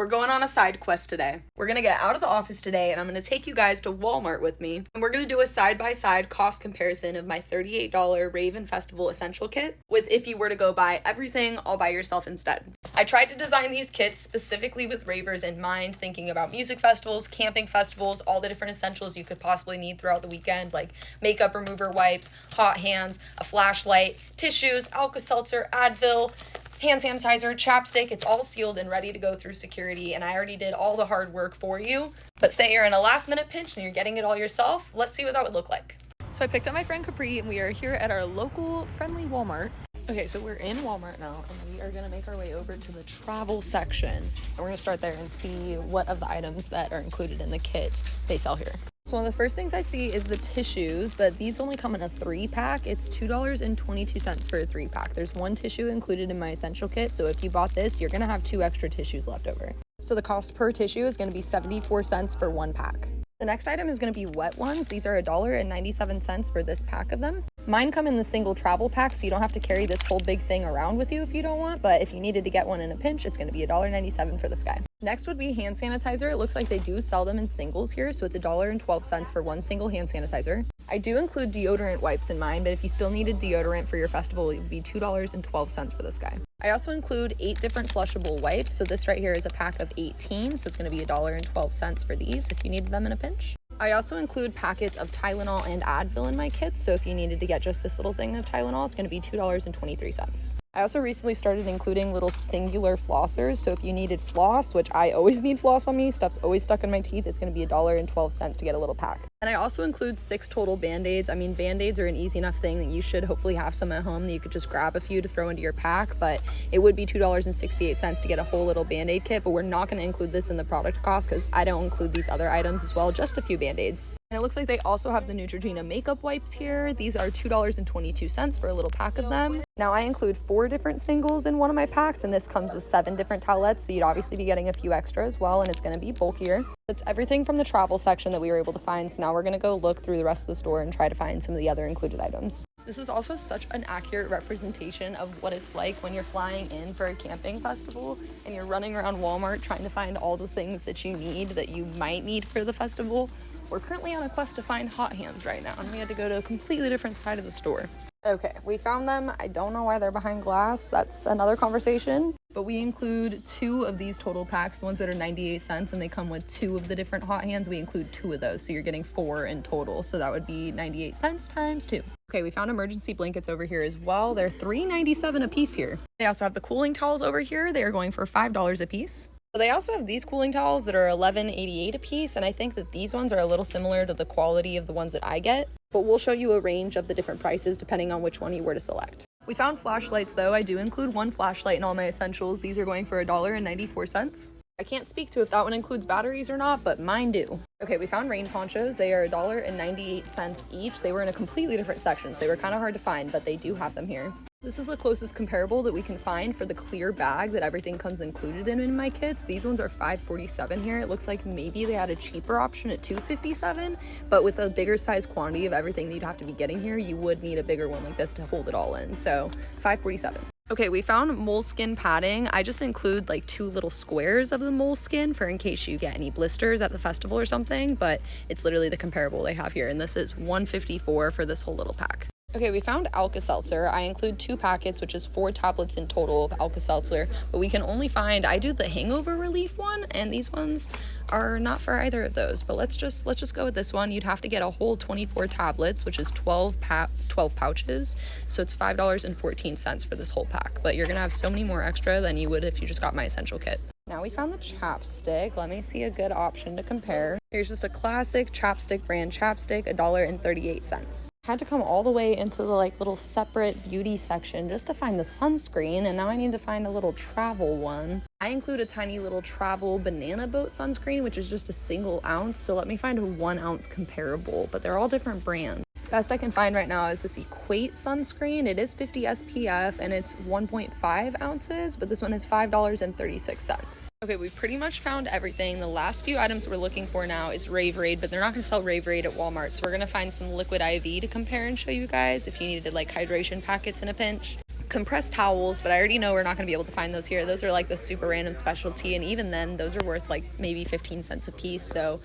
We're going on a side quest today. We're gonna get out of the office today and I'm gonna take you guys to Walmart with me. And we're gonna do a side-by-side cost comparison of my $38 Raven Festival Essential Kit with if you were to go buy everything all by yourself instead. I tried to design these kits specifically with ravers in mind, thinking about music festivals, camping festivals, all the different essentials you could possibly need throughout the weekend, like makeup remover wipes, hot hands, a flashlight, tissues, Alka-Seltzer, Advil, hand sanitizer, chapstick. It's all sealed and ready to go through security, and I already did all the hard work for you. But say you're in a last minute pinch and you're getting it all yourself, let's see what that would look like. So I picked up my friend Capri and we are here at our local friendly Walmart. Okay, so we're in Walmart now and we are gonna make our way over to the travel section. And we're gonna start there and see what of the items that are included in the kit they sell here. So one of the first things I see is the tissues, but these only come in a 3-pack. It's $2.22 for a 3-pack. There's one tissue included in my essential kit, so if you bought this, you're gonna have 2 extra tissues left over. So the cost per tissue is gonna be 74 cents for 1 pack. The next item is going to be wet ones. These are $1.97 for this pack of them. Mine come in the single travel pack, so you don't have to carry this whole big thing around with you if you don't want, but if you needed to get one in a pinch, it's going to be $1.97 for this guy. Next would be hand sanitizer. It looks like they do sell them in singles here, so it's $1.12 for 1 single hand sanitizer. I do include deodorant wipes in mine, but if you still needed deodorant for your festival, it would be $2.12 for this guy. I also include 8 different flushable wipes, so this right here is a pack of 18, so it's going to be $1.12 for these if you needed them in a pinch. I also include packets of Tylenol and Advil in my kits, so if you needed to get just this little thing of Tylenol, it's going to be $2.23. I also recently started including little singular flossers, so if you needed floss, which I always need floss on me, stuff's always stuck in my teeth, it's going to be $1.12 to get a little pack. And I also include 6 total Band-Aids. I mean, Band-Aids are an easy enough thing that you should hopefully have some at home that you could just grab a few to throw into your pack, but it would be $2.68 to get a whole little Band-Aid kit, but we're not going to include this in the product cost because I don't include these other items as well, just a few Band-Aids. And it looks like they also have the Neutrogena makeup wipes here. These are $2.22 for a little pack of them. Now I include 4 different singles in one of my packs, and this comes with 7 different towelettes, so you'd obviously be getting a few extra as well, and it's going to be bulkier. That's everything from the travel section that we were able to find, so now we're going to go look through the rest of the store and try to find some of the other included items. This is also such an accurate representation of what it's like when you're flying in for a camping festival and you're running around Walmart trying to find all the things that you need that you might need for the festival. We're currently on a quest to find hot hands right now, and we had to go to a completely different side of the store. Okay, we found them. I don't know why they're behind glass. That's another conversation. But we include 2 of these total packs, the ones that are 98 cents, and they come with 2 of the different hot hands. We include 2 of those, so you're getting 4 in total. So that would be 98 cents times 2. Okay, we found emergency blankets over here as well. They're $3.97 a piece here. They also have the cooling towels over here. They are going for $5 a piece. They also have these cooling towels that are $11.88 a piece, and I think that these ones are a little similar to the quality of the ones that I get, but we'll show you a range of the different prices depending on which one you were to select. We found flashlights though. I do include 1 flashlight in all my essentials. These are going for $1.94. I can't speak to if that one includes batteries or not, but mine do. Okay, we found rain ponchos. They are $1.98 each. They were in a completely different section, so they were kind of hard to find, but they do have them here. This is the closest comparable that we can find for the clear bag that everything comes included in my kits. These ones are $5.47 here. It looks like maybe they had a cheaper option at $2.57, but with a bigger size quantity of everything that you'd have to be getting here, you would need a bigger one like this to hold it all in. So $5.47. Okay, we found moleskin padding. I just include like 2 little squares of the moleskin for in case you get any blisters at the festival or something, but it's literally the comparable they have here, and this is $1.54 for this whole little pack. Okay, we found Alka-Seltzer. I include 2 packets, which is 4 tablets in total of Alka-Seltzer, but we can only find, I do the hangover relief one, and these ones are not for either of those, but let's just go with this one. You'd have to get a whole 24 tablets, which is 12 pouches, so it's $5.14 for this whole pack, but you're gonna have so many more extra than you would if you just got my essential kit. Now we found the chapstick. Let me see a good option to compare. Here's just a classic chapstick brand chapstick, $1.38. Had to come all the way into the like little separate beauty section just to find the sunscreen, and now I need to find a little travel one. I include a tiny little travel banana boat sunscreen, which is just a single ounce, so let me find a 1 ounce comparable, but they're all different brands. Best I can find right now is this Equate sunscreen. It is 50 SPF and it's 1.5 ounces, but this one is $5.36. Okay, we pretty much found everything. The last few items we're looking for now is Rave Raid, but they're not going to sell Rave Raid at Walmart, so we're going to find some liquid IV to compare and show you guys if you needed like hydration packets in a pinch. compressed towels, but I already know we're not going to be able to find those here. Those are like the super random specialty, and even then those are worth like maybe 15 cents a piece, so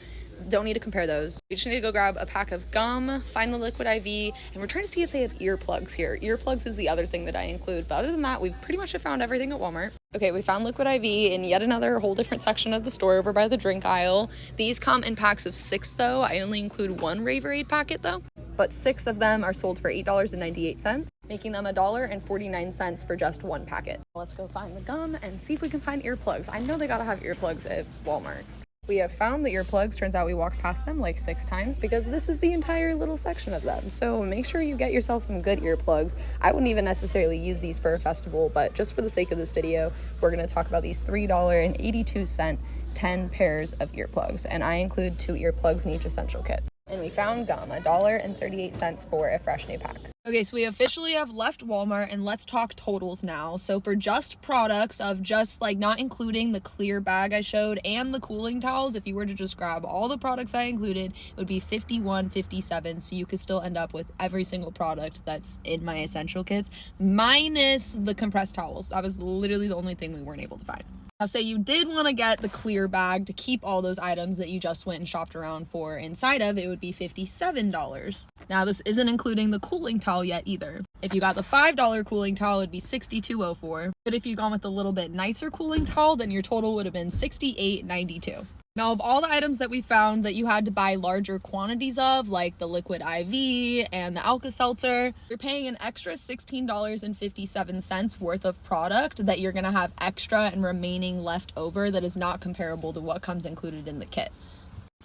don't need to compare those. We just need to go grab a pack of gum, find the liquid IV, and we're trying to see if they have earplugs here. Earplugs is the other thing that I include, but other than that, we've pretty much found everything at Walmart. Okay, we found liquid IV in yet another whole different section of the store over by the drink aisle. These come in packs of 6 though. I only include 1 Raverade packet though, but 6 of them are sold for $8.98, making them $1.49 for just 1 packet. Let's go find the gum and see if we can find earplugs. I know they gotta have earplugs at Walmart. We have found the earplugs. Turns out we walked past them like 6 times because this is the entire little section of them. So make sure you get yourself some good earplugs. I wouldn't even necessarily use these for a festival, but just for the sake of this video, we're going to talk about these $3.82 10 pairs of earplugs. And I include 2 earplugs in each essential kit. And we found gum, $1.38 for a fresh new pack. Okay, so we officially have left Walmart, and let's talk totals now. So for just products of just like not including the clear bag I showed and the cooling towels, if you were to just grab all the products I included, it would be $51.57. So you could still end up with every single product that's in my essential kits, minus the compressed towels. That was literally the only thing we weren't able to find. Now, say you did want to get the clear bag to keep all those items that you just went and shopped around for inside of, it would be $57. Now, this isn't including the cooling towel yet either. If you got the $5 cooling towel, it'd be $62.04. But if you'd gone with the little bit nicer cooling towel, then your total would have been $68.92. Now, of all the items that we found that you had to buy larger quantities of, like the liquid IV and the Alka-Seltzer, you're paying an extra $16.57 worth of product that you're going to have extra and remaining left over that is not comparable to what comes included in the kit.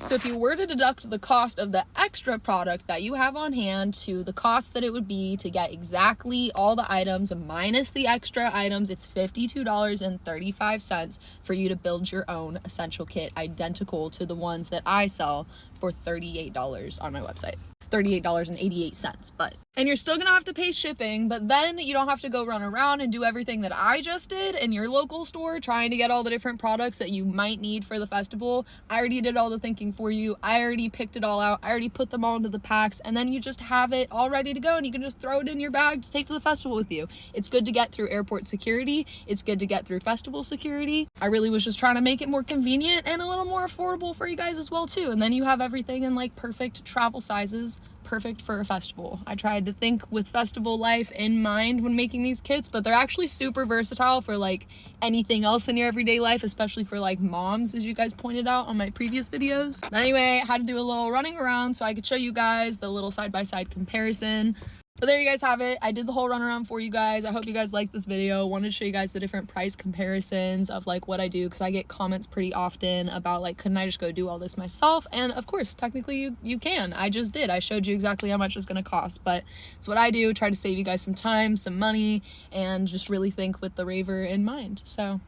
So if you were to deduct the cost of the extra product that you have on hand to the cost that it would be to get exactly all the items minus the extra items, it's $52.35 for you to build your own essential kit identical to the ones that I sell for $38 on my website. $38.88, and you're still gonna have to pay shipping, but then you don't have to go run around and do everything that I just did in your local store trying to get all the different products that you might need for the festival. I already did all the thinking for you. I already picked it all out. I already put them all into the packs, and then you just have it all ready to go, and you can just throw it in your bag to take to the festival with you. It's good to get through airport security. It's good to get through festival security. I really was just trying to make it more convenient and a little more affordable for you guys as well too, and then you have everything in like perfect travel sizes, perfect for a festival. I tried to think with festival life in mind when making these kits, but they're actually super versatile for like anything else in your everyday life, especially for like moms, as you guys pointed out on my previous videos. But anyway, I had to do a little running around so I could show you guys the little side-by-side comparison. But there you guys have it. I did the whole runaround for you guys. I hope you guys liked this video. Wanted to show you guys the different price comparisons of like what I do, because I get comments pretty often about like, couldn't I just go do all this myself? And of course, technically you can. I just did. I showed you exactly how much it's going to cost, but it's what I do. Try to save you guys some time, some money, and just really think with the raver in mind. So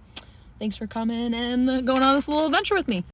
thanks for coming and going on this little adventure with me.